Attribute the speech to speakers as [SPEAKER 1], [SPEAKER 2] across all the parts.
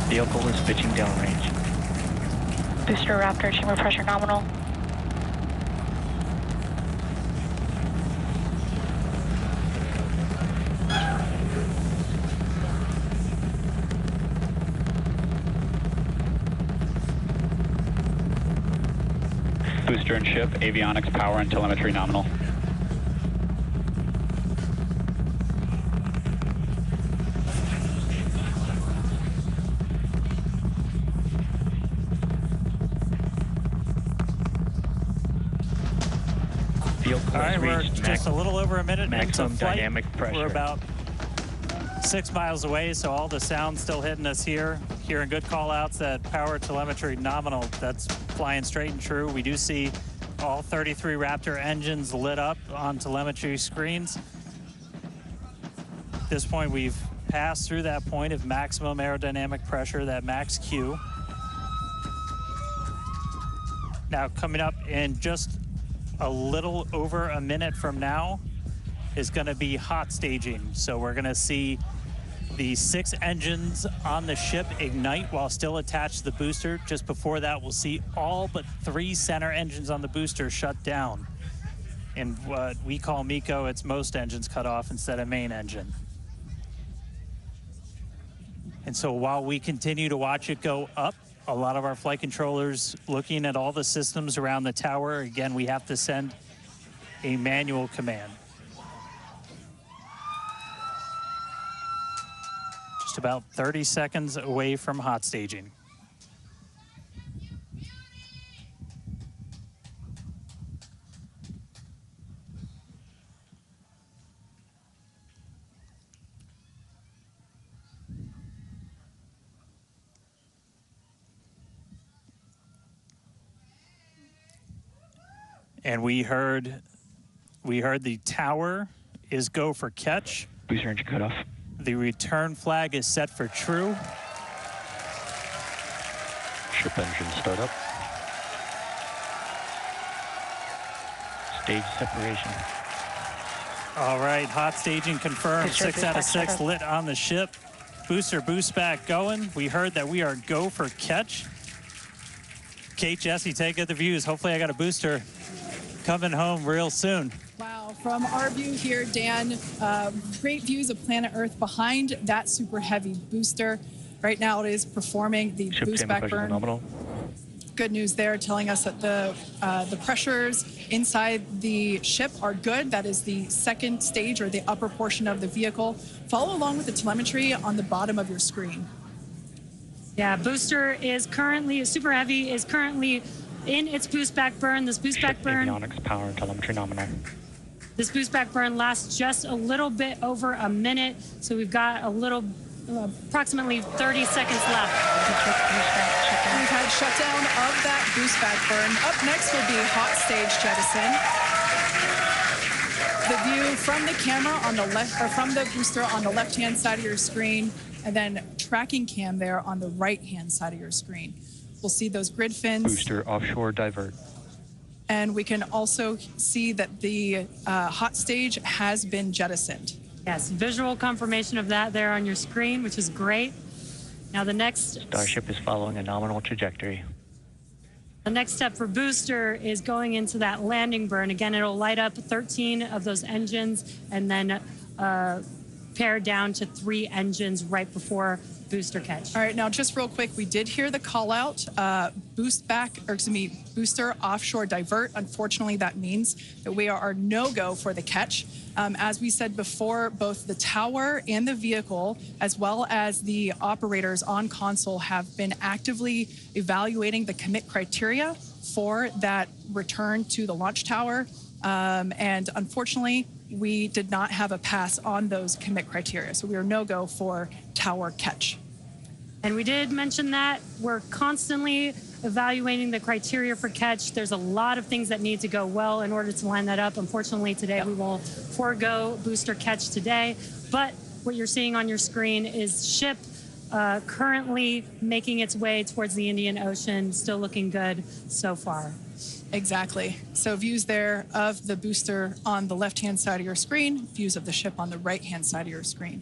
[SPEAKER 1] Vehicle is pitching downrange.
[SPEAKER 2] Booster Raptor, chamber pressure nominal.
[SPEAKER 3] Booster and ship, avionics, power, and telemetry nominal.
[SPEAKER 1] Vehicle
[SPEAKER 4] All right, we're
[SPEAKER 1] reached
[SPEAKER 4] just a little over a minute
[SPEAKER 1] maximum
[SPEAKER 4] into flight.
[SPEAKER 1] dynamic pressure.
[SPEAKER 4] We're about 6 miles away, so all the sound's still hitting us here. Hearing good call-outs that power telemetry nominal, that's flying straight and true. We do see all 33 Raptor engines lit up on telemetry screens. At this point, we've passed through that point of maximum aerodynamic pressure, that max Q. Now, coming up in just a little over a minute from now is going to be hot staging. So we're going to see the 6 engines on the ship ignite while still attached to the booster. Just before that, we'll see all but 3 center engines on the booster shut down. In what we call MECO, it's most engines cut off instead of main engine. And so while we continue to watch it go up, a lot of our flight controllers looking at all the systems around the tower. Again, we have to send a manual command. Just about 30 seconds away from hot staging. And we heard the tower is go for catch.
[SPEAKER 1] Booster engine cut off.
[SPEAKER 4] The return flag is set for true.
[SPEAKER 1] Ship engine startup. Stage separation.
[SPEAKER 4] All right, hot staging confirmed. 6 out of 6 lit on the ship. Booster boost back going. We heard that we are go for catch. Kate, Jesse, take the views. Hopefully I got a booster coming home real soon.
[SPEAKER 5] Wow, from our view here, Dan, great views of planet Earth behind that super heavy booster. Right now it is performing the Boostback burn.
[SPEAKER 1] Nominal.
[SPEAKER 5] Good news there, telling us that the pressures inside the ship are good. That is the second stage, or the upper portion of the vehicle. Follow along with the telemetry on the bottom of your screen.
[SPEAKER 6] Yeah, booster is currently, super heavy, is currently in its boostback burn. This boostback burn.
[SPEAKER 1] Avionics, power, and telemetry nominal.
[SPEAKER 6] This boostback burn lasts just a little bit over a minute, so we've got a little, approximately 30 seconds left.
[SPEAKER 5] We've had shutdown of that boostback burn. Up next will be hot stage jettison. The view from the camera on the left, or from the booster on the left-hand side of your screen, and then tracking cam there on the right-hand side of your screen. We'll see those grid fins.
[SPEAKER 1] Booster offshore divert.
[SPEAKER 5] And we can also see that the hot stage has been jettisoned.
[SPEAKER 6] Yes, visual confirmation of that there on your screen, which is great. Now the next...
[SPEAKER 1] Starship is following a nominal trajectory.
[SPEAKER 6] The next step for booster is going into that landing burn. Again, it'll light up 13 of those engines and then pare down to 3 engines right before booster catch.
[SPEAKER 5] All right, now just real quick, we did hear the call out, booster offshore divert. Unfortunately, that means that we are no-go for the catch. As we said before, both the tower and the vehicle, as well as the operators on console, have been actively evaluating the commit criteria for that return to the launch tower. And unfortunately, we did not have a pass on those commit criteria. So we are no-go for tower catch.
[SPEAKER 6] And we did mention that we're constantly evaluating the criteria for catch. There's a lot of things that need to go well in order to line that up. Unfortunately, today we will forego booster catch today. But what you're seeing on your screen is ship currently making its way towards the Indian Ocean, still looking good so far.
[SPEAKER 5] Exactly. So views there of the booster on the left-hand side of your screen, views of the ship on the right-hand side of your screen.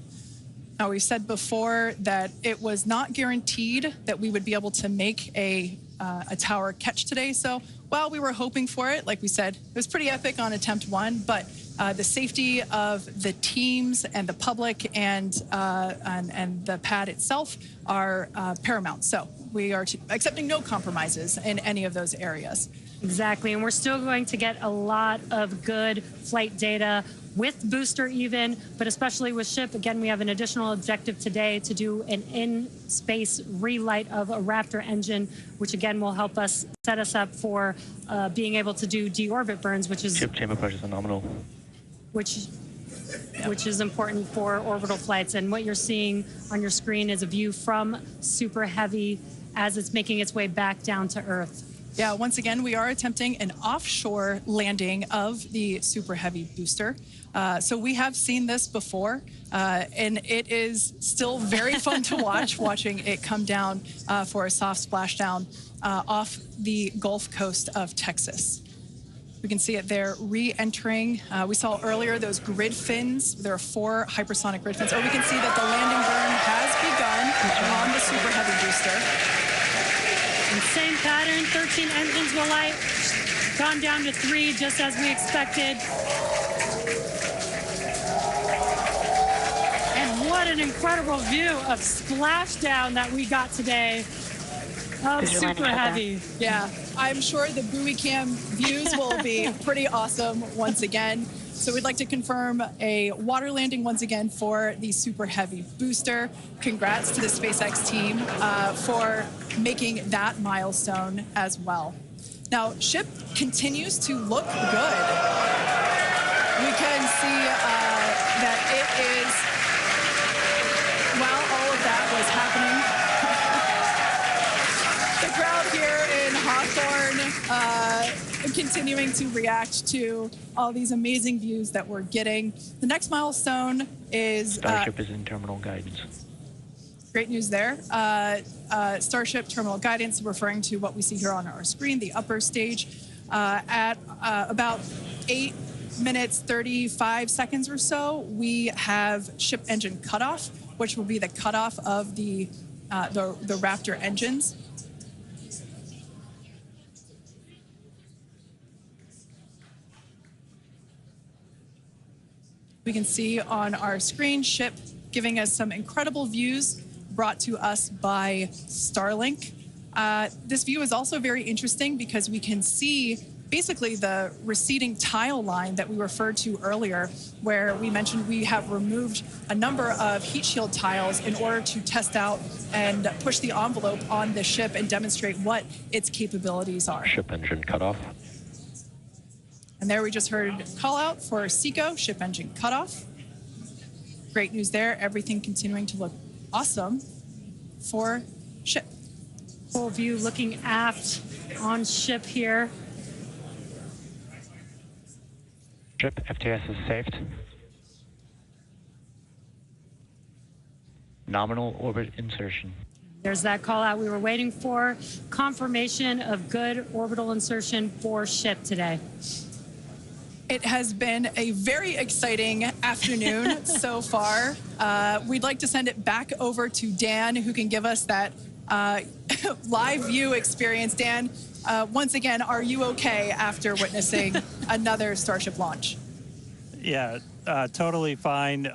[SPEAKER 5] Now, we said before that it was not guaranteed that we would be able to make a tower catch today. So while we were hoping for it, like we said, it was pretty epic on attempt 1, but the safety of the teams and the public and the pad itself are paramount. So we are accepting no compromises in any of those areas.
[SPEAKER 6] Exactly, and we're still going to get a lot of good flight data with booster even, but especially with ship. Again, we have an additional objective today to do an in-space relight of a Raptor engine, which again will help us set us up for being able to do deorbit burns, which is
[SPEAKER 1] Ship chamber pressures are nominal.
[SPEAKER 6] which is important for orbital flights. And what you're seeing on your screen is a view from Super Heavy as it's making its way back down to Earth.
[SPEAKER 5] Yeah, once again, we are attempting an offshore landing of the Super Heavy booster. So we have seen this before, and it is still very fun to watch, watching it come down for a soft splashdown off the Gulf Coast of Texas. We can see it there re-entering. We saw earlier those grid fins. There are 4 hypersonic grid fins. Or we can see that the landing burn has begun on the Super Heavy booster.
[SPEAKER 6] And same pattern, 13 engines Relight, gone down to 3 just as we expected. And what an incredible view of Splashdown that we got today of Super Heavy.
[SPEAKER 5] Yeah, I'm sure the buoy cam views will be pretty awesome once again. So we'd like to confirm a water landing once again for the Super Heavy booster. Congrats to the SpaceX team for making that milestone as well. Now, ship continues to look good. We can see that it is, while all of that was happening, the crowd here in Hawthorne continuing to react to all these amazing views that we're getting. The next milestone is...
[SPEAKER 1] Starship is in terminal guidance.
[SPEAKER 5] Great news there. Starship terminal guidance, referring to what we see here on our screen, the upper stage, at about 8 minutes, 35 seconds or so, we have ship engine cutoff, which will be the cutoff of the Raptor engines. We can see on our screen ship giving us some incredible views brought to us by Starlink. This view is also very interesting because we can see basically the receding tile line that we referred to earlier, where we mentioned we have removed a number of heat shield tiles in order to test out and push the envelope on the ship and demonstrate what its capabilities are.
[SPEAKER 1] Ship engine cutoff.
[SPEAKER 5] And there we just heard call out for SECO, ship engine cutoff. Great news there. Everything continuing to look awesome for ship.
[SPEAKER 6] Full view looking aft on ship here.
[SPEAKER 1] Ship FTS is saved. Nominal orbit insertion.
[SPEAKER 6] There's that call out we were waiting for. Confirmation of good orbital insertion for ship today.
[SPEAKER 5] It has been a very exciting afternoon so far. We'd like to send it back over to Dan, who can give us that live view experience. Dan, once again, are you okay after witnessing another Starship launch?
[SPEAKER 4] Yeah, totally fine.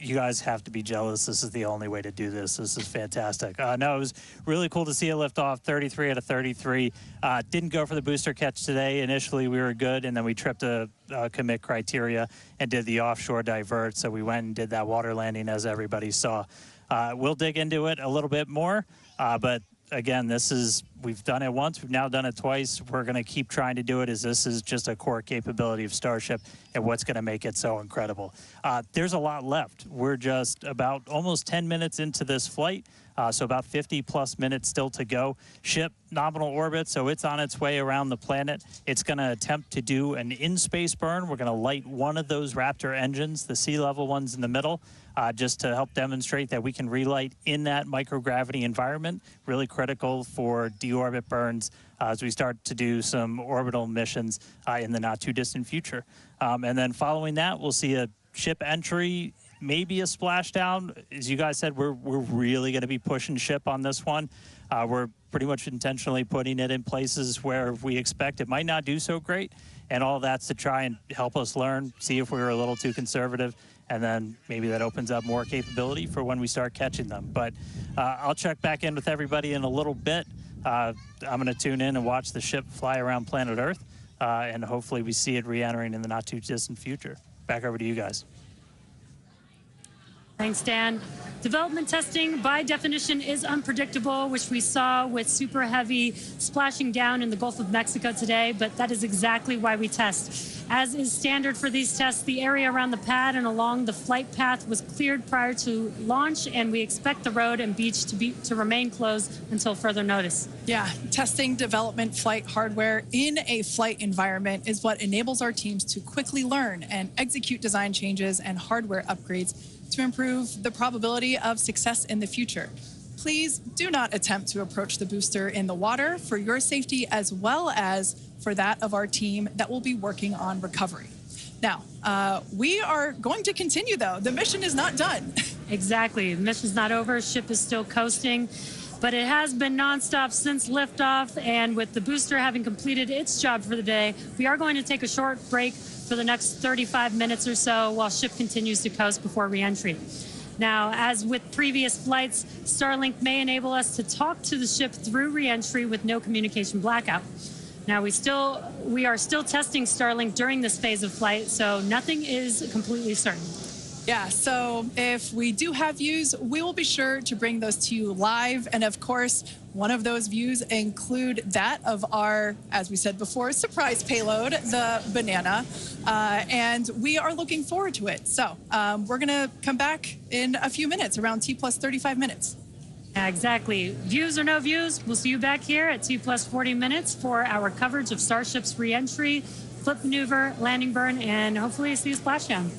[SPEAKER 4] You guys have to be jealous. This is the only way to do this. This is fantastic. No, it was really cool to see it lift off 33 out of 33. Didn't go for the booster catch today. Initially, we were good, and then we tripped a commit criteria and did the offshore divert. So we went and did that water landing, as everybody saw. We'll dig into it a little bit more, but again, we've done it once, we've now done it twice. We're going to keep trying to do it, as this is just a core capability of Starship and what's going to make it so incredible. There's a lot left. We're just about almost 10 minutes into this flight, so about 50 plus minutes still to go. Ship nominal orbit, so it's on its way around the planet. It's going to attempt to do an in-space burn. We're going to light one of those Raptor engines, the sea level ones in the middle, just to help demonstrate that we can relight in that microgravity environment. Really critical for deorbit burns as we start to do some orbital missions in the not too distant future. And then following that, we'll see a ship entry maybe a splashdown. As you guys said, we're really going to be pushing ship on this one. We're pretty much intentionally putting it in places where we expect it might not do so great, and all that's to try and help us learn, see if we were a little too conservative, and then maybe that opens up more capability for when we start catching them. But I'll check back in with everybody in a little bit. I'm going to tune in and watch the ship fly around planet Earth, and hopefully we see it re-entering in the not-too-distant future. Back over to you guys.
[SPEAKER 6] Thanks, Dan. Development testing, by definition, is unpredictable, which we saw with super heavy splashing down in the Gulf of Mexico today, but that is exactly why we test. As is standard for these tests, the area around the pad and along the flight path was cleared prior to launch, and we expect the road and beach to remain closed until further notice.
[SPEAKER 5] Yeah, testing development flight hardware in a flight environment is what enables our teams to quickly learn and execute design changes and hardware upgrades to improve the probability of success in the future. Please do not attempt to approach the booster in the water for your safety as well as for that of our team that will be working on recovery. Now, we are going to continue though. The mission is not done.
[SPEAKER 6] Exactly, the mission's not over, ship is still coasting, but it has been nonstop since liftoff, and with the booster having completed its job for the day, we are going to take a short break for the next 35 minutes or so while ship continues to coast before reentry. Now, as with previous flights, Starlink may enable us to talk to the ship through reentry with no communication blackout. Now, we are still testing Starlink during this phase of flight, so nothing is completely certain.
[SPEAKER 5] Yeah, so if we do have views, we will be sure to bring those to you live. And of course, one of those views include that of our, as we said before, surprise payload, the Banana. And we are looking forward to it. So we're going to come back in a few minutes, around T+35 minutes.
[SPEAKER 6] Yeah, exactly. Views or no views, we'll see you back here at T+40 minutes for our coverage of Starship's reentry, flip maneuver, landing burn, and hopefully see a splashdown.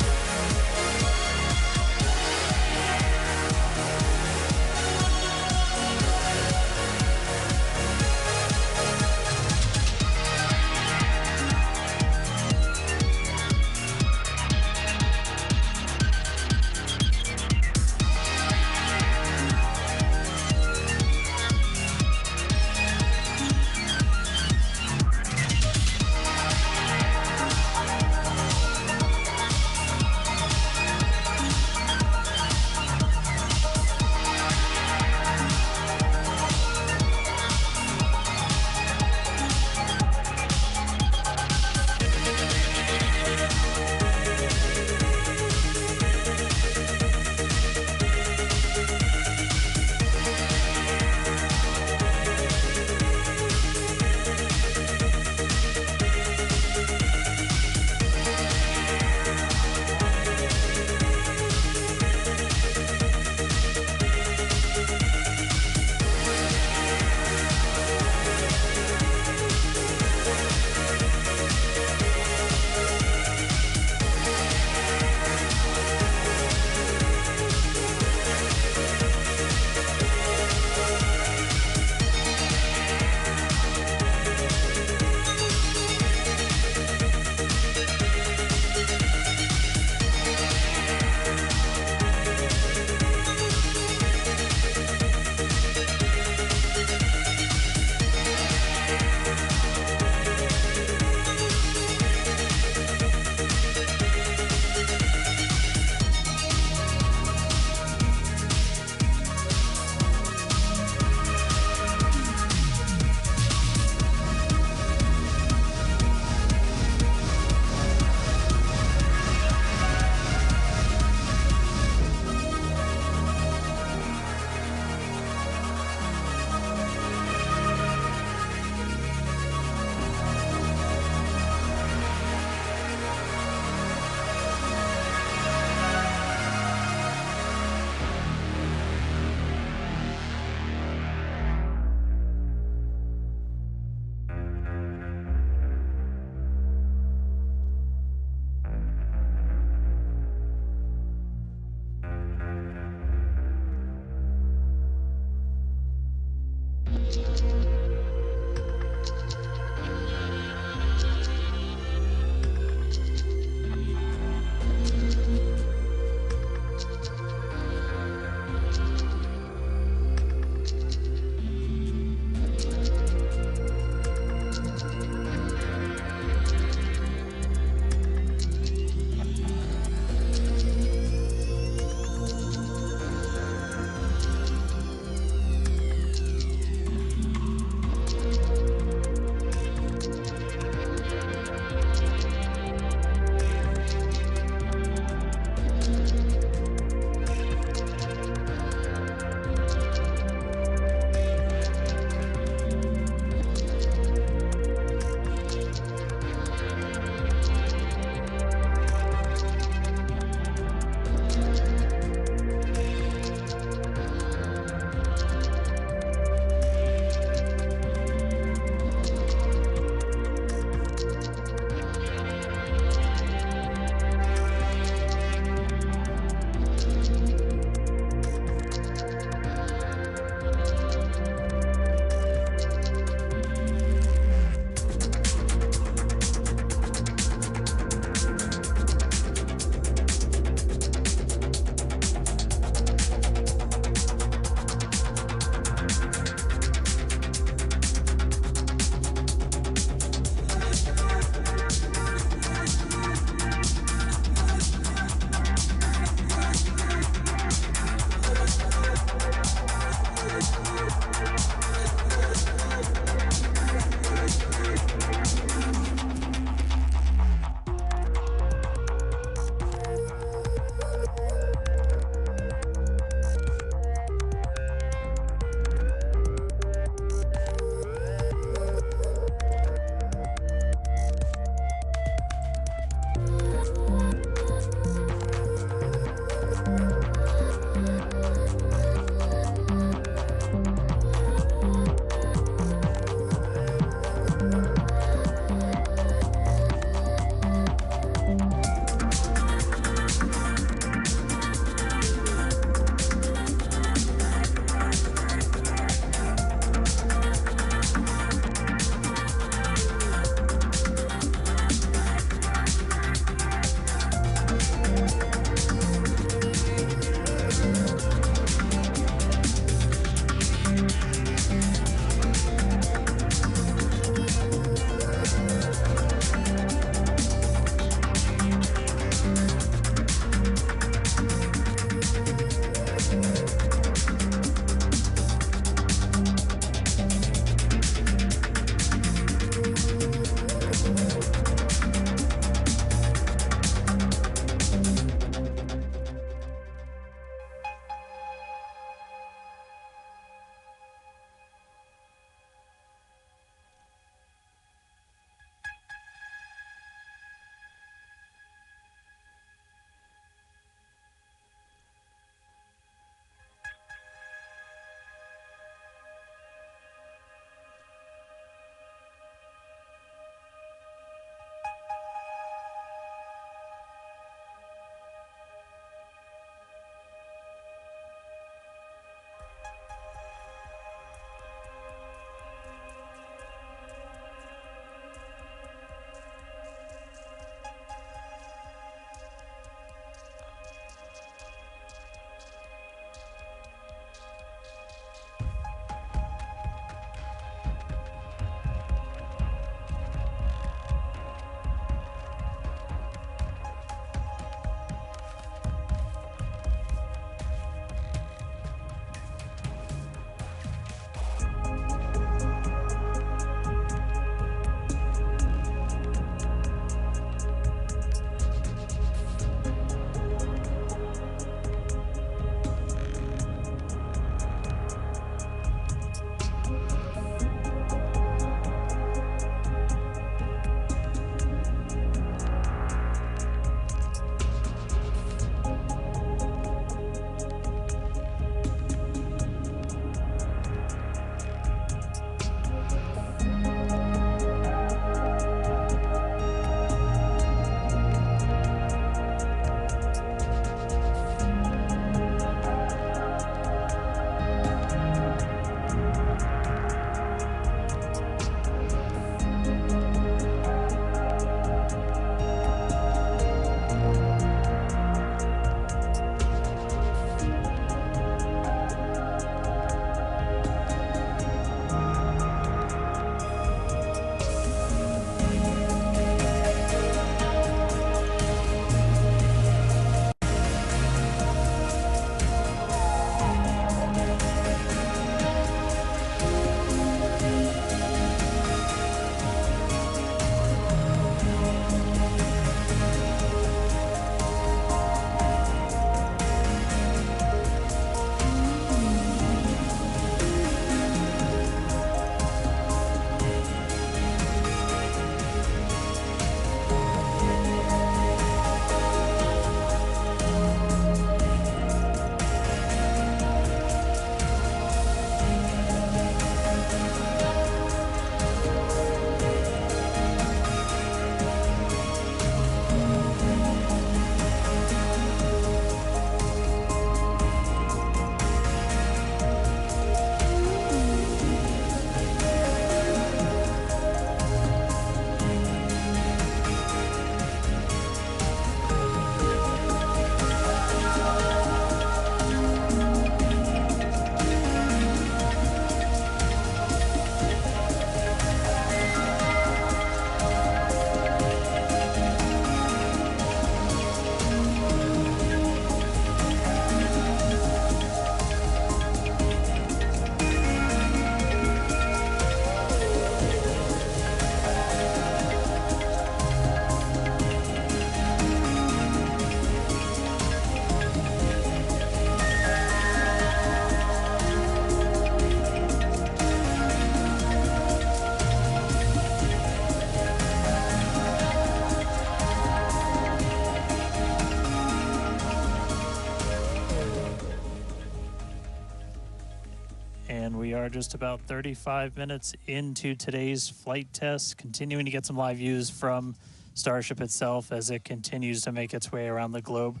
[SPEAKER 4] are just about 35 minutes into today's flight test, continuing to get some live views from Starship itself as it continues to make its way around the globe.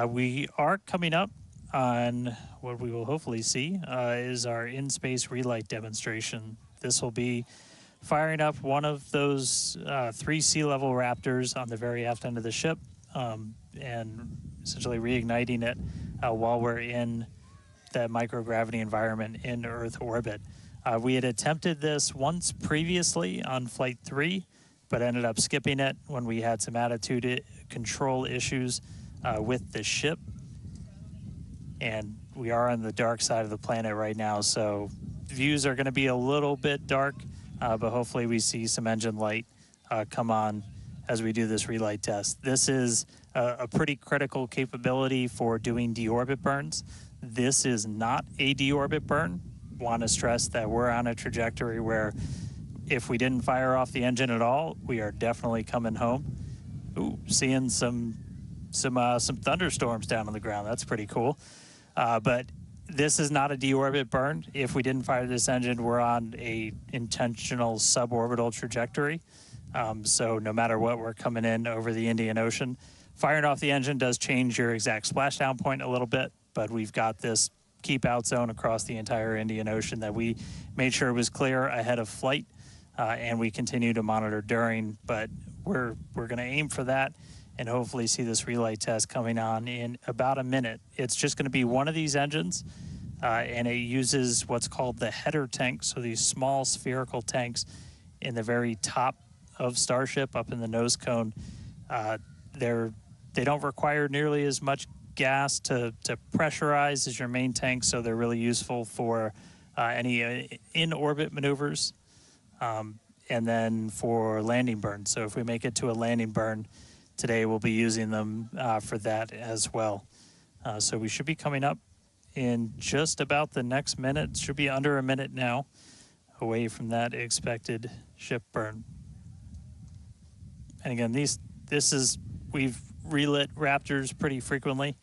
[SPEAKER 4] We are coming up on what we will hopefully see is our in-space Relight demonstration. This will be firing up one of those 3 sea-level Raptors on the very aft end of the ship and essentially reigniting it while we're in that microgravity environment in Earth orbit. We had attempted this once previously on Flight 3, but ended up skipping it when we had some attitude control issues with the ship. And we are on the dark side of the planet right now, so views are going to be a little bit dark, but hopefully we see some engine light come on as we do this relight test. This is a pretty critical capability for doing deorbit burns. This is not a deorbit burn. Want to stress that we're on a trajectory where if we didn't fire off the engine at all, we are definitely coming home. Ooh, seeing some thunderstorms down on the ground. That's pretty cool. But this is not a deorbit burn. If we didn't fire this engine, we're on a intentional suborbital trajectory. So no matter what, we're coming in over the Indian Ocean. Firing off the engine does change your exact splashdown point a little bit, but we've got this keep out zone across the entire Indian Ocean that we made sure was clear ahead of flight, and we continue to monitor during, but we're going to aim for that and hopefully see this relight test coming on in about a minute. It's just going to be one of these engines, and it uses what's called the header tank, so these small spherical tanks in the very top of Starship up in the nose cone. They don't require nearly as much gas to pressurize as your main tank, so they're really useful for any in-orbit maneuvers and then for landing burns. So if we make it to a landing burn today, we'll be using them for that as well. So we should be coming up in just about the next minute. Should be under a minute now away from that expected ship burn. And again, we've relit Raptors pretty frequently.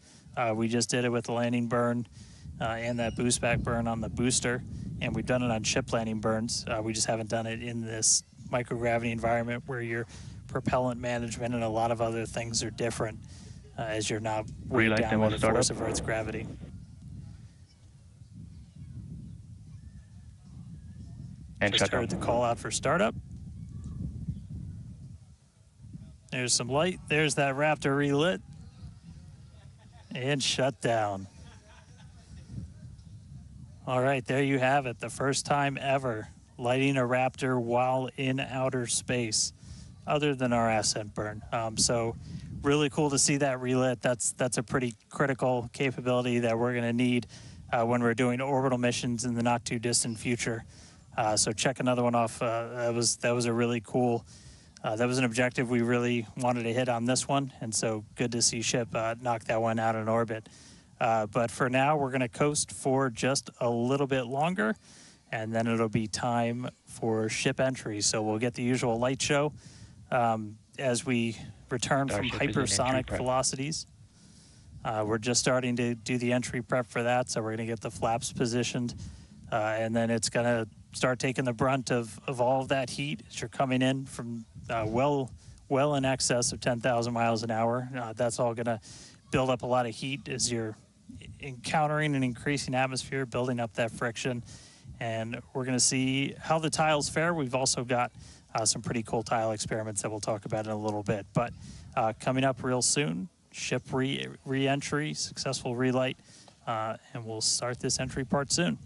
[SPEAKER 4] We just did it with the landing burn and that boostback burn on the booster, and we've done it on ship landing burns. We just haven't done it in this microgravity environment where your propellant management and a lot of other things are different as you're not weighed down by the force of Earth's gravity.
[SPEAKER 1] And
[SPEAKER 4] just heard the call out for startup. There's some light. There's that Raptor relit. And shut down. All right, there you have it. The first time ever lighting a Raptor while in outer space, other than our Ascent burn. So really cool to see that relit. That's a pretty critical capability that we're going to need when we're doing orbital missions in the not too distant future. So check another one off. That was a really cool. That was an objective we really wanted to hit on this one, and so good to see ship knock that one out in orbit. But for now, we're going to coast for just a little bit longer, and then it'll be time for ship entry. So we'll get the usual light show as we return from hypersonic velocities. We're just starting to do the entry prep for that, so we're going to get the flaps positioned, and then it's going to start taking the brunt of all of that heat as you're coming in from well in excess of 10,000 miles an hour. That's all going to build up a lot of heat as you're encountering an increasing atmosphere, building up that friction. And we're going to see how the tiles fare. We've also got some pretty cool tile experiments that we'll talk about in a little bit. But coming up real soon, ship re-entry, successful relight, and we'll start this entry part soon.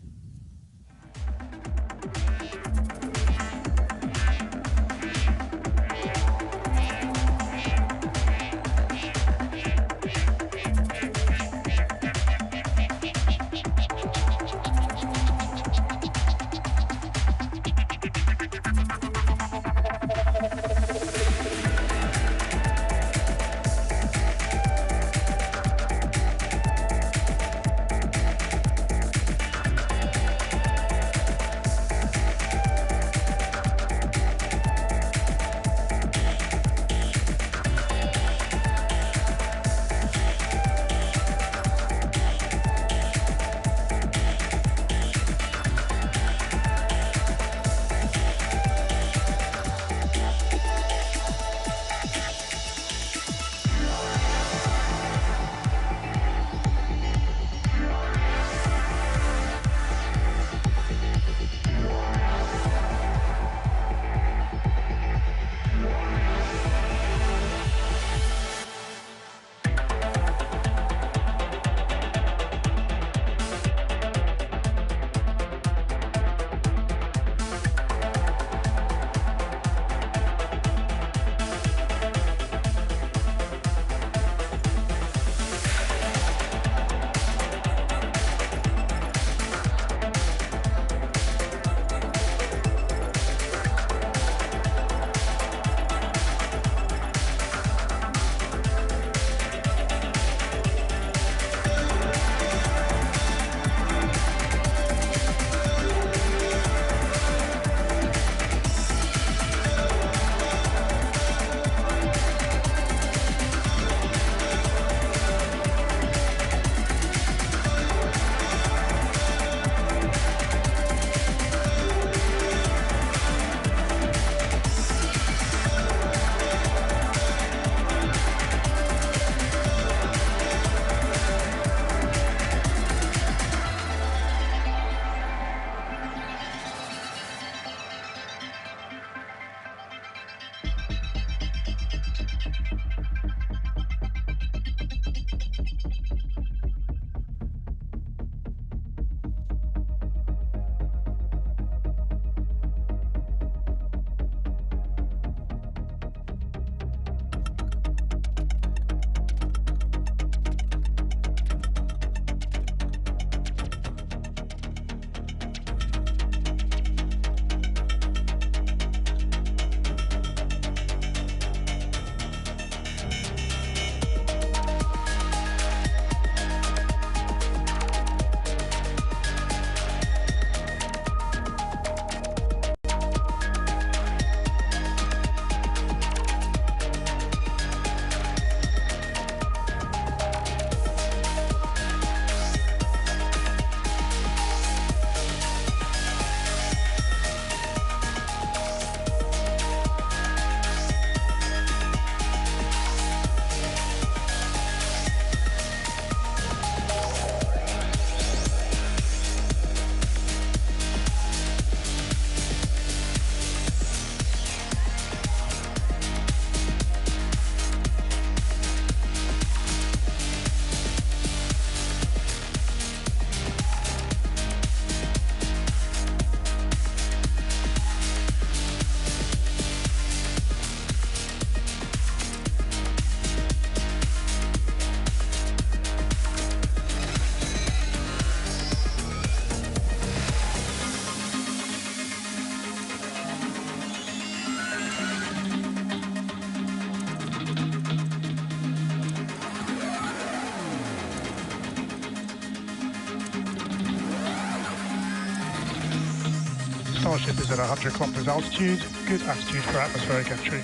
[SPEAKER 7] Starship is at 100 kilometers altitude. Good attitude for atmospheric entry.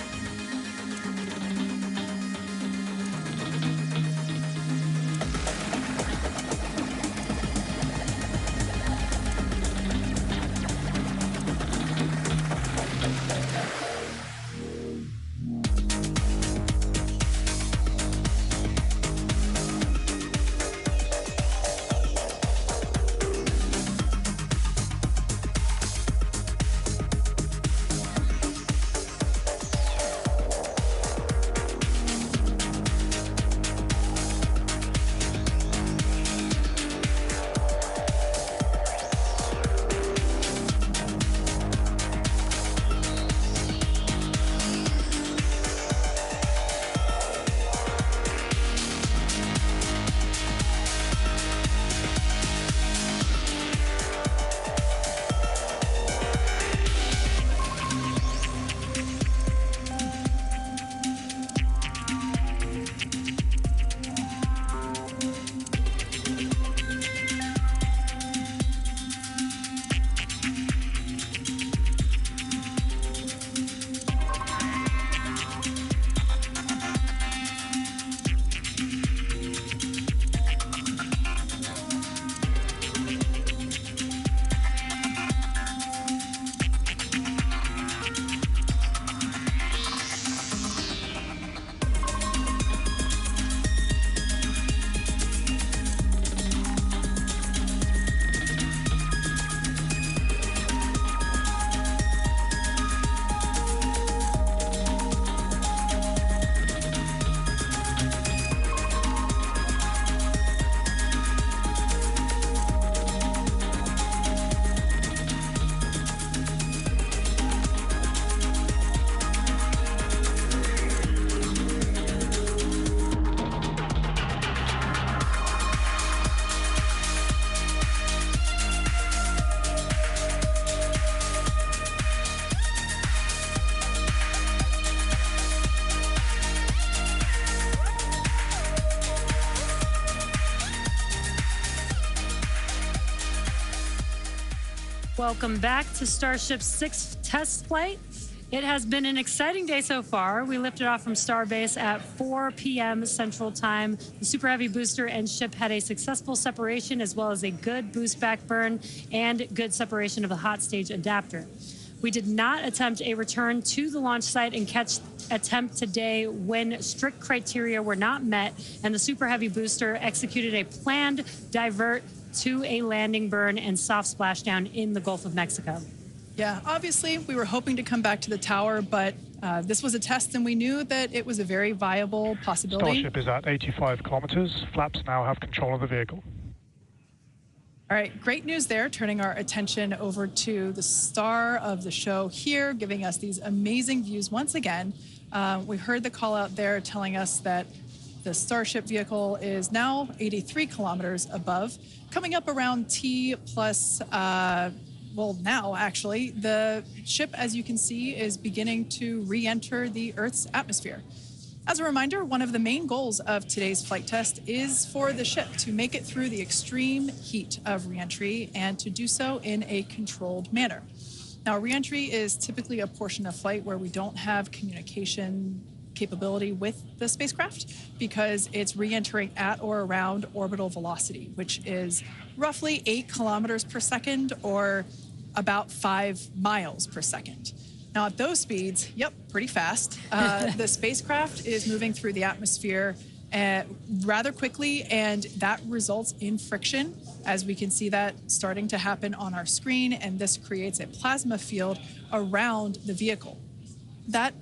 [SPEAKER 6] Welcome back to Starship's 6th test flight. It has been an exciting day so far. We lifted off from Starbase at 4 p.m. Central Time. The Super Heavy booster and ship had a successful separation as well as a good boost back burn and good separation of the hot stage adapter. We did not attempt a return to the launch site and catch attempt today when strict criteria were not met and the Super Heavy booster executed a planned divert to a landing burn and soft splashdown in the Gulf of Mexico.
[SPEAKER 5] Yeah, obviously we were hoping to come back to the tower, but this was a test and we knew that it was a very viable possibility.
[SPEAKER 7] Starship is at 85 kilometers. Flaps now have control of the vehicle.
[SPEAKER 5] All right, great news there, turning our attention over to the star of the show here, giving us these amazing views once again. We heard the call out there telling us that the Starship vehicle is now 83 kilometers above, coming up around T plus, well, now actually, the ship, as you can see, is beginning to re-enter the Earth's atmosphere. As a reminder, one of the main goals of today's flight test is for the ship to make it through the extreme heat of re-entry and to do so in a controlled manner. Now, re-entry is typically a portion of flight where we don't have communication capability with the spacecraft because it's re-entering at or around orbital velocity, which is roughly 8 kilometers per second or about 5 miles per second. Now at those speeds, yep, pretty fast. The spacecraft is moving through the atmosphere rather quickly, and that results in friction, as we can see that starting to happen on our screen, and this creates a plasma field around the vehicle. That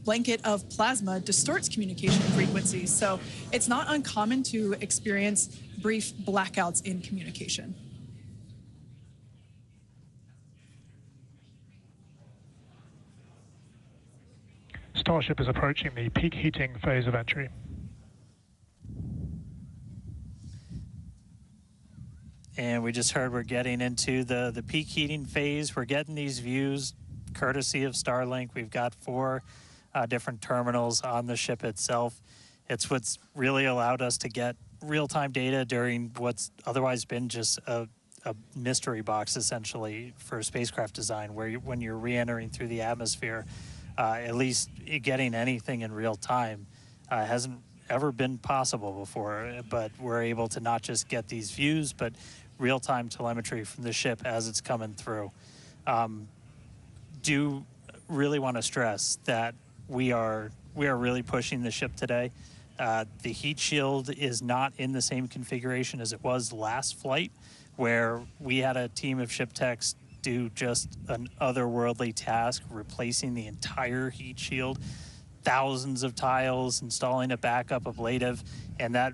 [SPEAKER 5] blanket of plasma distorts communication frequencies, so it's not uncommon to experience brief blackouts in communication.
[SPEAKER 7] Starship is approaching the peak heating phase of entry.
[SPEAKER 4] And we just heard we're getting into the peak heating phase. We're getting these views courtesy of Starlink. We've got 4 different terminals on the ship itself. It's what's really allowed us to get real-time data during what's otherwise been just a a mystery box essentially for spacecraft design, where when you're re-entering through the atmosphere, at least getting anything in real time hasn't ever been possible before. But we're able to not just get these views, but real-time telemetry from the ship as it's coming through. Do really want to stress that we are really pushing the ship today. The heat shield is not in the same configuration as it was last flight, where we had a team of ship techs do just an otherworldly task, replacing the entire heat shield, thousands of tiles, installing a backup ablative, and that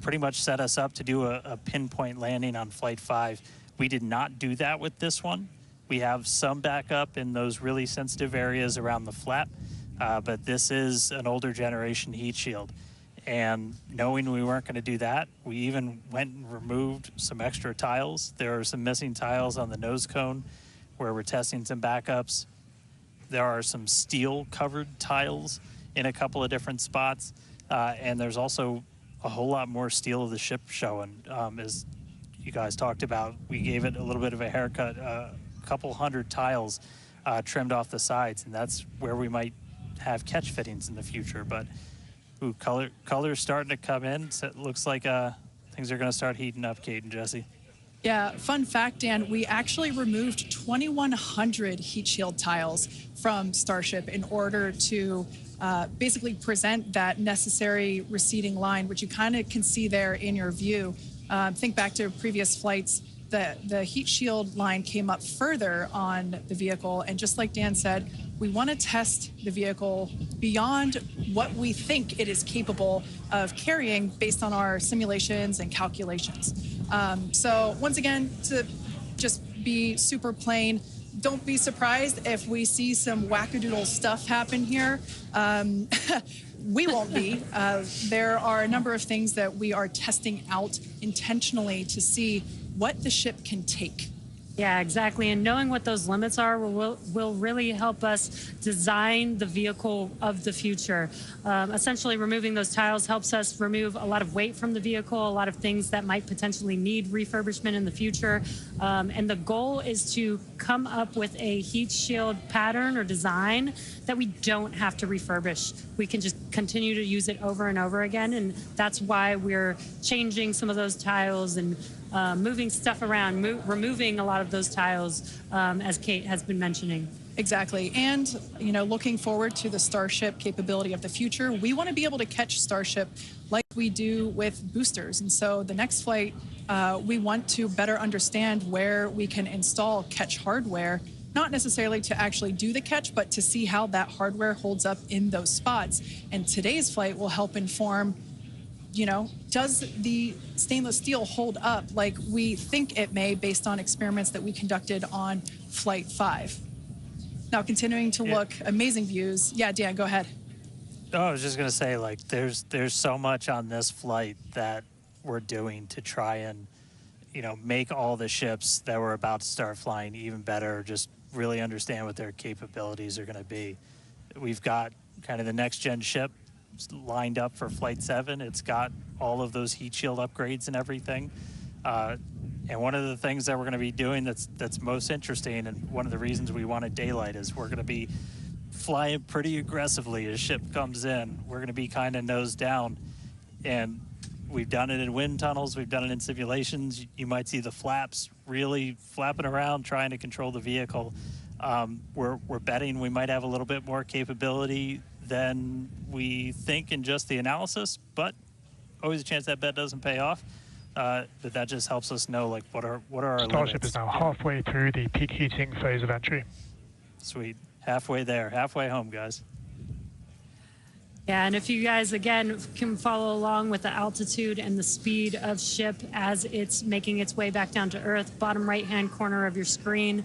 [SPEAKER 4] pretty much set us up to do a pinpoint landing on Flight 5. We did not do that with this one. We have some backup in those really sensitive areas around the flap, but this is an older generation heat shield. And knowing we weren't going to do that, we even went and removed some extra tiles. There are some missing tiles on the nose cone where we're testing some backups. There are some steel-covered tiles in a couple of different spots, and there's also a whole lot more steel of the ship showing. As you guys talked about, we gave it a little bit of a haircut, a couple hundred tiles trimmed off the sides, and that's where we might have catch fittings in the future. But ooh, color's starting to come in, so it looks like things are going to start heating up, Kate and Jesse.
[SPEAKER 5] Yeah, fun fact, Dan, we actually removed 2,100 heat shield tiles from Starship in order to basically present that necessary receding line, which you kind of can see there in your view. Think back to previous flights, the heat shield line came up further on the vehicle, and just like Dan said, we want to test the vehicle beyond what we think it is capable of carrying based on our simulations and calculations. So once again, to just be super plain, don't be surprised if we see some wackadoodle stuff happen here. We won't be. There are a number of things that we are testing out intentionally to see what the ship can take.
[SPEAKER 6] Yeah, exactly. And knowing what those limits are will really help us design the vehicle of the future. Essentially, removing those tiles helps us remove a lot of weight from the vehicle, a lot of things that might potentially need refurbishment in the future. And the goal is to come up with a heat shield pattern or design that we don't have to refurbish. We can just continue to use it over and over again. And that's why we're changing some of those tiles and moving stuff around, removing a lot of those tiles, as Kate has been mentioning.
[SPEAKER 5] Exactly. And, you know, looking forward to the Starship capability of the future, we want to be able to catch Starship like we do with boosters. And so the next flight, we want to better understand where we can install catch hardware, not necessarily to actually do the catch, but to see how that hardware holds up in those spots. And today's flight will help inform, you know, does the stainless steel hold up like we think it may based on experiments that we conducted on Flight 5? Now, continuing to look, amazing views. Yeah, Dan, go ahead.
[SPEAKER 4] Oh, I was just going to say, like, there's so much on this flight that we're doing to try and, you know, make all the ships that we're about to start flying even better, just really understand what their capabilities are going to be. We've got kind of the next-gen ship lined up for Flight 7. It's got all of those heat shield upgrades and everything. And one of the things that we're going to be doing that's most interesting, and one of the reasons we wanted daylight, is we're going to be flying pretty aggressively as ship comes in. We're going to be kind of nose down, and we've done it in wind tunnels. We've done it in simulations. You might see the flaps really flapping around, trying to control the vehicle. We're betting we might have a little bit more capability than we think in just the analysis, but always a chance that bet doesn't pay off. But that just helps us know, like, what are our
[SPEAKER 7] Starship
[SPEAKER 4] limits.
[SPEAKER 7] is now halfway through the peak heating phase of entry.
[SPEAKER 4] Sweet. Halfway there. Halfway home, guys.
[SPEAKER 6] Yeah, and if you guys, again, can follow along with the altitude and the speed of ship as it's making its way back down to Earth, bottom right-hand corner of your screen.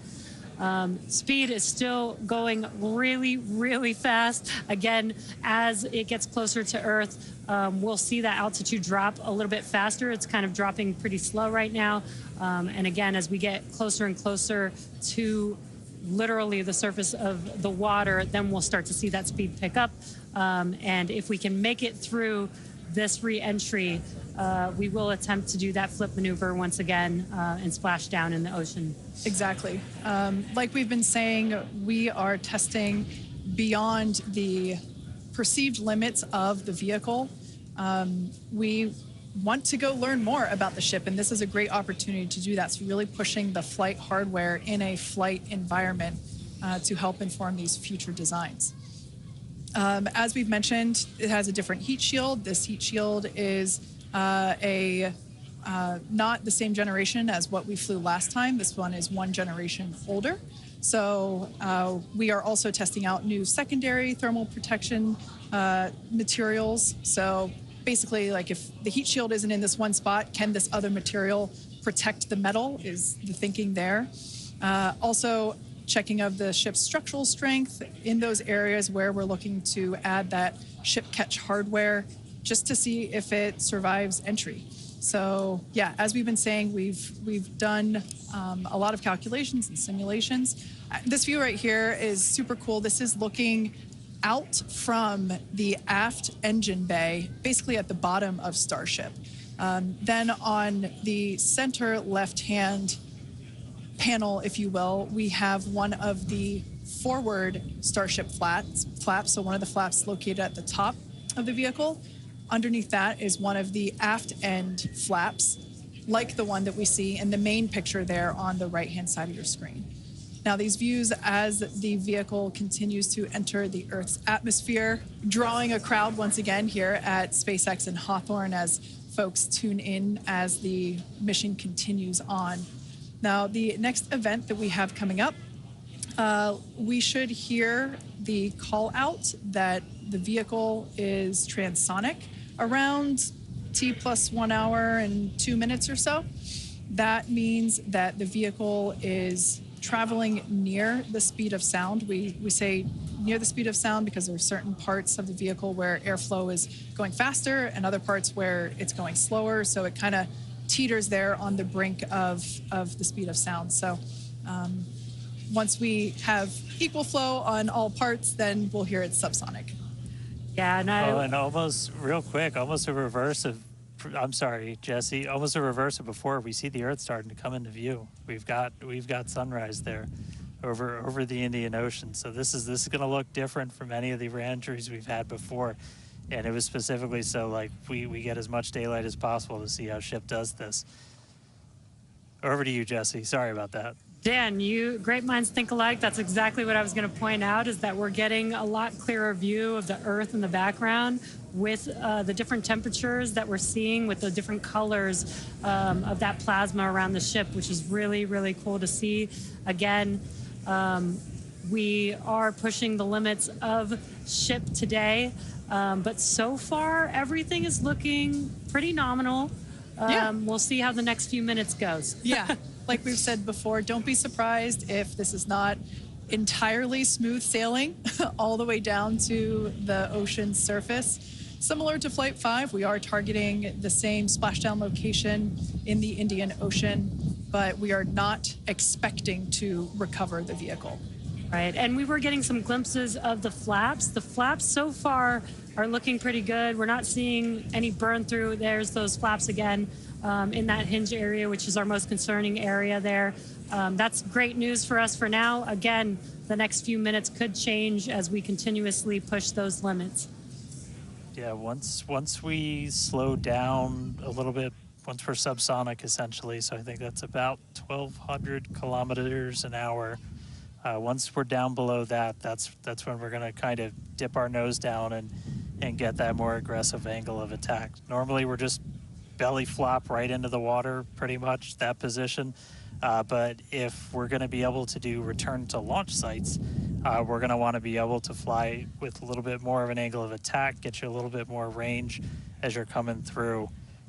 [SPEAKER 6] Speed is still going really, really fast. Again, as it gets closer to Earth, we'll see that altitude drop a little bit faster. It's kind of dropping pretty slow right now. And again, as we get closer and closer to literally the surface of the water, then we'll start to see that speed pick up. And if we can make it through this re-entry, we will attempt to do that flip maneuver once again and splash down in the ocean.
[SPEAKER 5] Exactly. Like we've been saying, we are testing beyond the perceived limits of the vehicle. We want to go learn more about the ship, and this is a great opportunity to do that. So really pushing the flight hardware in a flight environment to help inform these future designs. As we've mentioned, it has a different heat shield. This heat shield is not the same generation as what we flew last time. This one is one generation older. So we are also testing out new secondary thermal protection materials. So basically, like if the heat shield isn't in this one spot, can this other material protect the metal is the thinking there. Also checking of the ship's structural strength in those areas where we're looking to add that ship catch hardware just to see if it survives entry. So yeah, as we've been saying, we've done a lot of calculations and simulations. This view right here is super cool. This is looking out from the aft engine bay, basically at the bottom of Starship. Then on the center left-hand panel, if you will, we have one of the forward Starship flaps, so one of the flaps located at the top of the vehicle. Underneath that is one of the aft end flaps, like the one that we see in the main picture there on the right-hand side of your screen. Now, these views as the vehicle continues to enter the Earth's atmosphere, drawing a crowd once again here at SpaceX in Hawthorne as folks tune in as the mission continues on. Now, the next event that we have coming up, we should hear the call out that the vehicle is transonic around T+1 hour and 2 minutes or so. That means that the vehicle is traveling near the speed of sound. We say near the speed of sound because there are certain parts of the vehicle where airflow is going faster and other parts where it's going slower. So it kind of teeters there on the brink of the speed of sound. So once we have equal flow on all parts, then we'll hear it's subsonic.
[SPEAKER 6] Yeah, and
[SPEAKER 4] and almost real quick, almost a reverse of, I'm sorry, Jesse, almost a reverse of before. We see the Earth starting to come into view. We've got sunrise there over the Indian Ocean. So this is going to look different from any of the reentries we've had before. And it was specifically so like we get as much daylight as possible to see how ship does this. Over to you, Jesse. Sorry about that.
[SPEAKER 6] Dan, great minds think alike. That's exactly what I was going to point out, is that we're getting a lot clearer view of the Earth in the background with the different temperatures that we're seeing, with the different colors of that plasma around the ship, which is really, really cool to see. Again, we are pushing the limits of ship today, but so far everything is looking pretty nominal. We'll see how the next few minutes goes.
[SPEAKER 5] Yeah. Like we've said before, don't be surprised if this is not entirely smooth sailing all the way down to the ocean's surface. Similar to Flight 5, we are targeting the same splashdown location in the Indian Ocean, but we are not expecting to recover the vehicle.
[SPEAKER 6] Right, and we were getting some glimpses of the flaps. The flaps so far are looking pretty good. We're not seeing any burn through. There's those flaps again. In that hinge area, which is our most concerning area there. That's great news for us for now. Again, the next few minutes could change as we continuously push those limits.
[SPEAKER 4] Yeah, once we slow down a little bit, once we're subsonic essentially, so I think that's about 1,200 kilometers an hour. Once we're down below that, that's when we're going to kind of dip our nose down and get that more aggressive angle of attack. Normally we're just belly flop right into the water, pretty much that position. But if we're going to be able to do return to launch sites, we're going to want to be able to fly with a little bit more of an angle of attack, get you a little bit more range as you're coming through.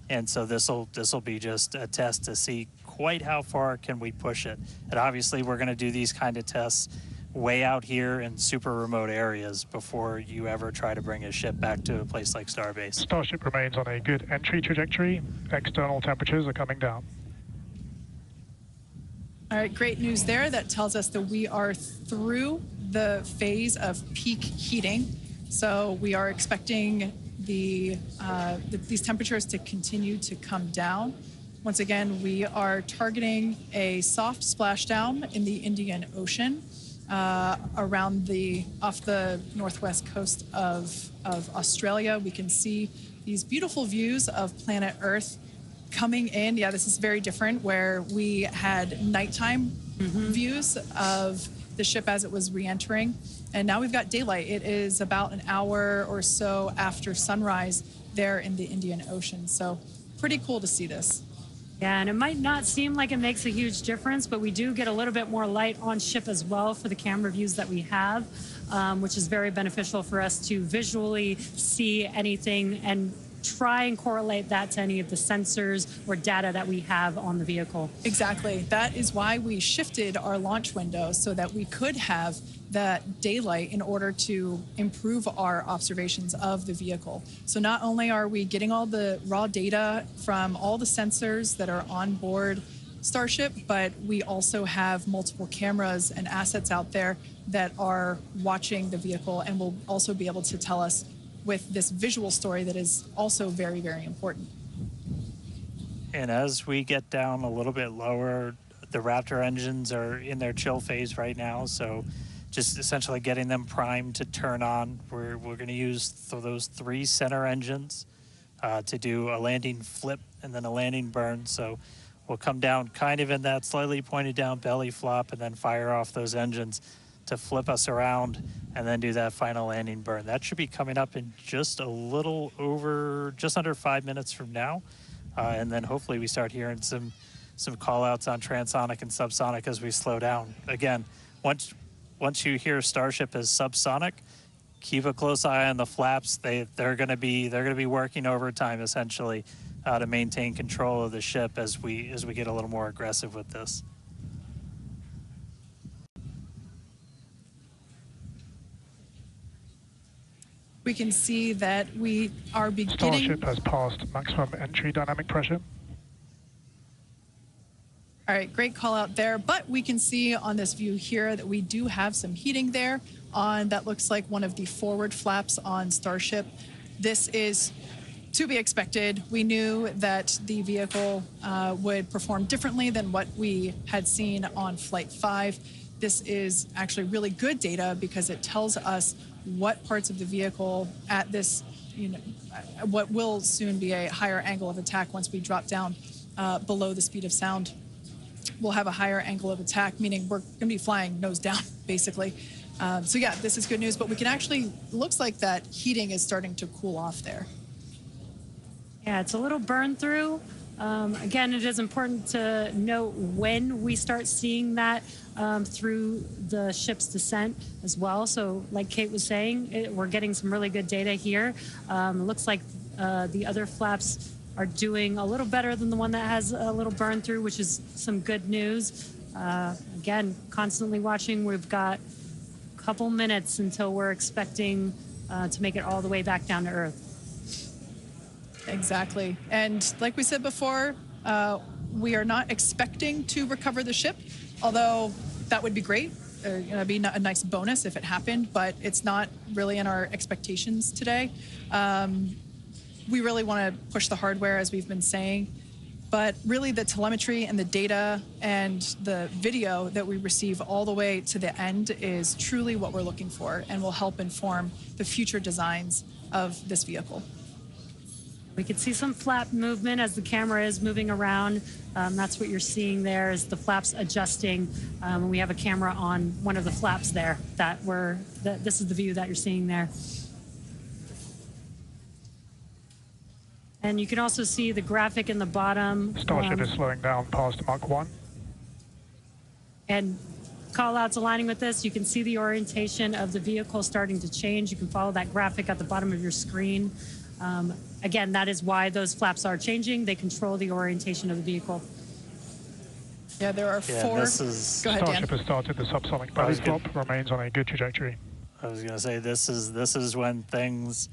[SPEAKER 4] And so this'll be just a test to see quite how far can we push it. And obviously we're going to do these kind of tests way out here in super remote areas before you ever try to bring a ship back to a place like Starbase.
[SPEAKER 7] Starship remains on a good entry trajectory. External temperatures are coming down.
[SPEAKER 5] All right, great news there. That tells us that we are through the phase of peak heating. So we are expecting these temperatures to continue to come down. Once again, we are targeting a soft splashdown in the Indian Ocean around off the northwest coast of Australia. We can see these beautiful views of planet Earth coming in. Yeah, this is very different, where we had nighttime views of the ship as it was re-entering. And now we've got daylight. It is about an hour or so after sunrise there in the Indian Ocean. So pretty cool to see this.
[SPEAKER 6] Yeah, and it might not seem like it makes a huge difference, but we do get a little bit more light on ship as well for the camera views that we have, which is very beneficial for us to visually see anything and try and correlate that to any of the sensors or data that we have on the vehicle.
[SPEAKER 5] Exactly. That is why we shifted our launch window so that we could have that daylight in order to improve our observations of the vehicle. So not only are we getting all the raw data from all the sensors that are on board Starship, but we also have multiple cameras and assets out there that are watching the vehicle and will also be able to tell us with this visual story that is also very, very important.
[SPEAKER 4] And as we get down a little bit lower, the Raptor engines are in their chill phase right now, so just essentially getting them primed to turn on. We're going to use those 3 center engines to do a landing flip and then a landing burn. So we'll come down kind of in that slightly pointed down belly flop and then fire off those engines to flip us around and then do that final landing burn. That should be coming up in just just under 5 minutes from now. And then hopefully we start hearing some call outs on transonic and subsonic as we slow down. Again, once you hear Starship as subsonic, keep a close eye on the flaps. They're going to be working overtime essentially to maintain control of the ship as we get a little more aggressive with this.
[SPEAKER 5] We can see that we are beginning...
[SPEAKER 7] Starship has passed maximum entry dynamic pressure.
[SPEAKER 5] All right, great call out there. But we can see on this view here that we do have some heating there on that looks like one of the forward flaps on Starship. This is to be expected. We knew that the vehicle would perform differently than what we had seen on Flight 5. This is actually really good data because it tells us what parts of the vehicle at this, what will soon be a higher angle of attack once we drop down below the speed of sound. We'll have a higher angle of attack, meaning we're going to be flying nose down, basically. So yeah, this is good news, but we can actually, looks like that heating is starting to cool off there.
[SPEAKER 6] Yeah, it's a little burn through. Again, it is important to note when we start seeing that through the ship's descent as well. So like Kate was saying, we're getting some really good data here. It looks like the other flaps are doing a little better than the one that has a little burn through, which is some good news. Again, constantly watching. We've got a couple minutes until we're expecting to make it all the way back down to Earth.
[SPEAKER 5] Exactly. And like we said before, we are not expecting to recover the ship, although that would be great. It'd be a nice bonus if it happened, but it's not really in our expectations today. We really want to push the hardware, as we've been saying, but really the telemetry and the data and the video that we receive all the way to the end is truly what we're looking for and will help inform the future designs of this vehicle.
[SPEAKER 6] We can see some flap movement as the camera is moving around. That's what you're seeing there is the flaps adjusting. And we have a camera on one of the flaps there this is the view that you're seeing there. And you can also see the graphic in the bottom.
[SPEAKER 7] Starship is slowing down past Mach 1.
[SPEAKER 6] And call-outs aligning with this. You can see the orientation of the vehicle starting to change. You can follow that graphic at the bottom of your screen. Again, that is why those flaps are changing. They control the orientation of the vehicle.
[SPEAKER 5] Yeah, there are four. Go ahead, Dan.
[SPEAKER 7] Starship has started the subsonic belly flop, remains on a good trajectory.
[SPEAKER 4] I was going to say this is when things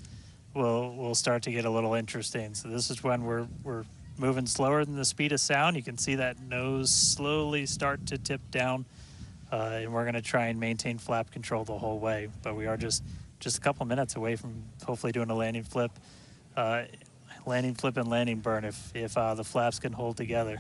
[SPEAKER 4] will start to get a little interesting. So this is when we're moving slower than the speed of sound. You can see that nose slowly start to tip down, and we're going to try and maintain flap control the whole way. But we are just a couple minutes away from hopefully doing a landing flip landing flip and landing burn if the flaps can hold together.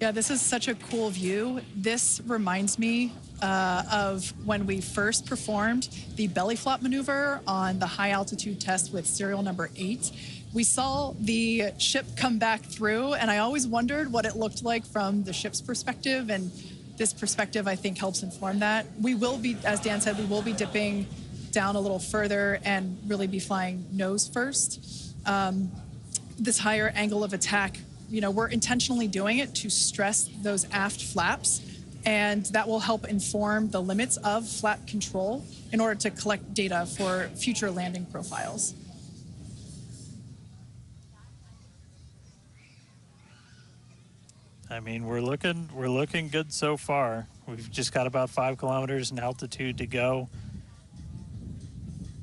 [SPEAKER 5] Yeah, this is such a cool view. This reminds me of when we first performed the belly flop maneuver on the high altitude test with serial number 8. We saw the ship come back through, and I always wondered what it looked like from the ship's perspective, and this perspective, I think, helps inform that. We will be, as Dan said, we will be dipping down a little further and really be flying nose first. This higher angle of attack, you know, we're intentionally doing it to stress those aft flaps, and that will help inform the limits of flap control in order to collect data for future landing profiles.
[SPEAKER 4] I mean, we're looking good so far. We've just got about 5 kilometers in altitude to go.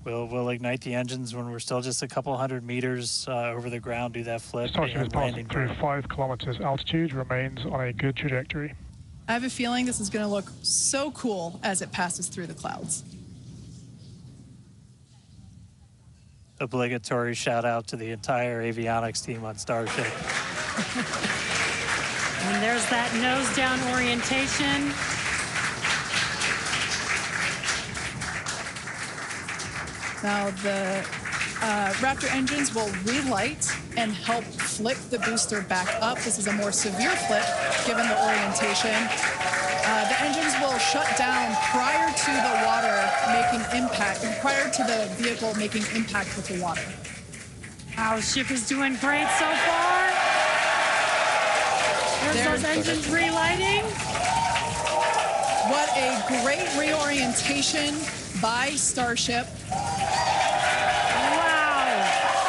[SPEAKER 4] We'll ignite the engines when we're still just a couple hundred meters over the ground, do that flip.
[SPEAKER 7] Starship is passing through 5 kilometers altitude, remains on a good trajectory.
[SPEAKER 5] I have a feeling this is going to look so cool as it passes through the clouds.
[SPEAKER 4] Obligatory shout out to the entire avionics team on Starship.
[SPEAKER 6] And there's that nose down orientation.
[SPEAKER 5] Now the Raptor engines will relight and help flip the booster back up. This is a more severe flip given the orientation. The engines will shut down prior to the water making impact, prior to the vehicle making impact with the water.
[SPEAKER 6] Our ship is doing great so far. There's those engines relighting.
[SPEAKER 5] What a great reorientation by Starship.
[SPEAKER 6] Wow.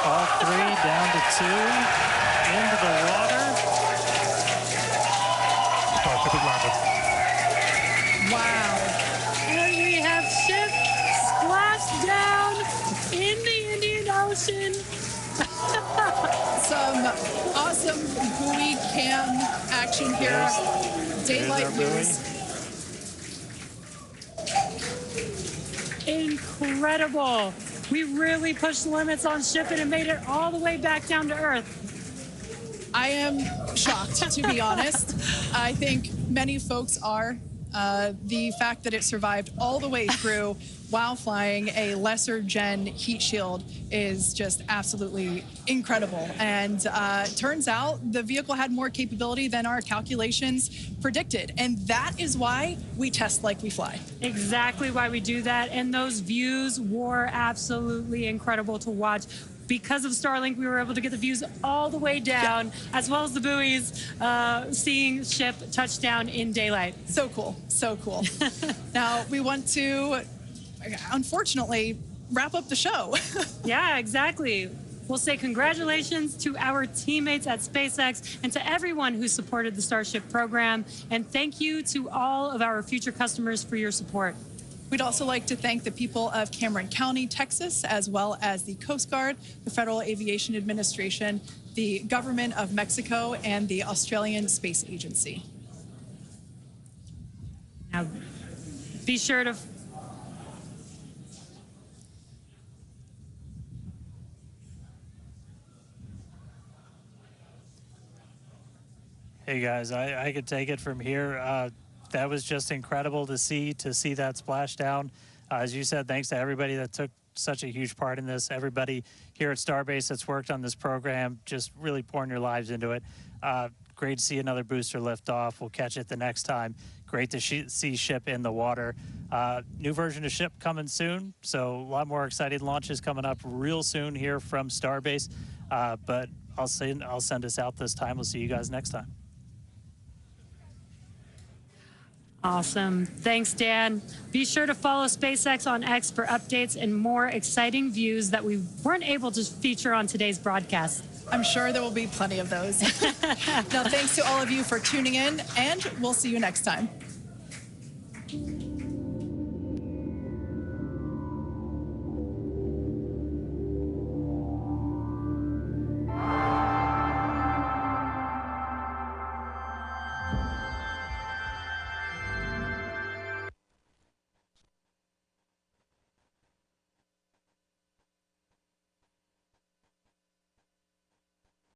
[SPEAKER 4] All 3 down to 2 into the water.
[SPEAKER 7] Starship is landed.
[SPEAKER 5] Wow.
[SPEAKER 6] And we have ship splashed down in the Indian Ocean.
[SPEAKER 5] Some awesome buoy cam action here. Daylight views.
[SPEAKER 6] Incredible. We really pushed the limits on ship and it made it all the way back down to Earth.
[SPEAKER 5] I am shocked, to be honest. I think many folks are. The fact that it survived all the way through while flying a lesser gen heat shield is just absolutely incredible. And turns out the vehicle had more capability than our calculations predicted. And that is why we test like we fly.
[SPEAKER 6] Exactly why we do that. And those views were absolutely incredible to watch. Because of Starlink, we were able to get the views all the way down, as well as the buoys, seeing ship touch down in daylight.
[SPEAKER 5] So cool, so cool. Now, we want to, unfortunately, wrap up the show.
[SPEAKER 6] Yeah, exactly. We'll say congratulations to our teammates at SpaceX and to everyone who supported the Starship program. And thank you to all of our future customers for your support.
[SPEAKER 5] We'd also like to thank the people of Cameron County, Texas, as well as the Coast Guard, the Federal Aviation Administration, the Government of Mexico, and the Australian Space Agency.
[SPEAKER 6] Now, be sure to...
[SPEAKER 4] Hey guys, I could take it from here. That was just incredible to see that splashdown. As you said, thanks to everybody that took such a huge part in this. Everybody here at Starbase that's worked on this program, just really pouring your lives into it. Great to see another booster lift off. We'll catch it the next time. Great to see ship in the water. New version of ship coming soon, so a lot more exciting launches coming up real soon here from Starbase. But I'll send us out this time. We'll see you guys next time.
[SPEAKER 6] Awesome. Thanks, Dan. Be sure to follow SpaceX on X for updates and more exciting views that we weren't able to feature on today's broadcast.
[SPEAKER 5] I'm sure there will be plenty of those. Now, thanks to all of you for tuning in, and we'll see you next time.